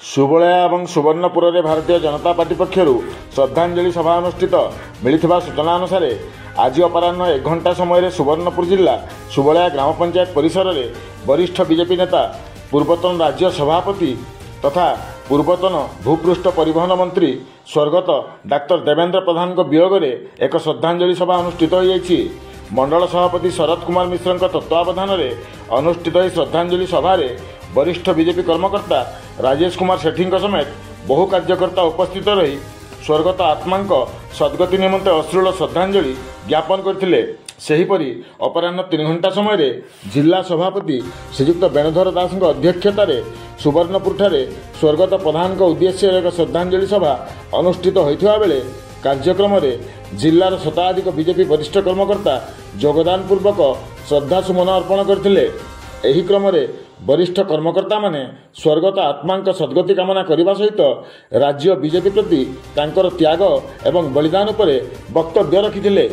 सुबलया और सुवर्णपुर में भारतीय जनता पार्टी पक्षर श्रद्धांजलि सभा अनुष्ठित मिलता सूचना अनुसार आज अपराह्न 1 घंटा समय सुवर्णपुर जिला सुबलया ग्राम पंचायत परिसर में वरिष्ठ बीजेपी नेता पूर्वतन राज्य सभापति तथा पूर्वतन भूपृष्ठ परिवहन मंत्री स्वर्गत डाक्टर देवेंद्र प्रधान वियोग में एक श्रद्धांजलि सभा अनुष्ठित हो मंडल सभापति शरद कुमार मिश्र तत्वावधान में अनुष्ठित श्रद्धांजलि सभा वरिष्ठ बीजेपी कर्मकर्ता राजेश कुमार सेठी समेत बहु कार्यकर्ता उपस्थित रही स्वर्गत आत्मा सद्गति निमंते अश्रुल श्रद्धांजलि ज्ञापन करथिले। सेहीपरि अपराह्न 3 घंटा समय जिला सभापति श्रीयुक्त वेणुधर दास अध्यक्षतार सुवर्णपुर स्वर्गत प्रधान उद्देश्य एक श्रद्धांजलि सभा अनुष्ठित होता बेले कार्यक्रम में जिलार शताधिक बीजेपी वरिष्ठ कर्मकर्ता योगदान पूर्वक श्रद्धासुमन अर्पण करथिले। एही क्रम में वरिष्ठ कर्मकर्ता माने स्वर्गत आत्मा सद्गति कामना करने सहित राज्य बीजेपी प्रति तांकर त्याग एवं बलिदान पर वक्तव्य रखिथिले।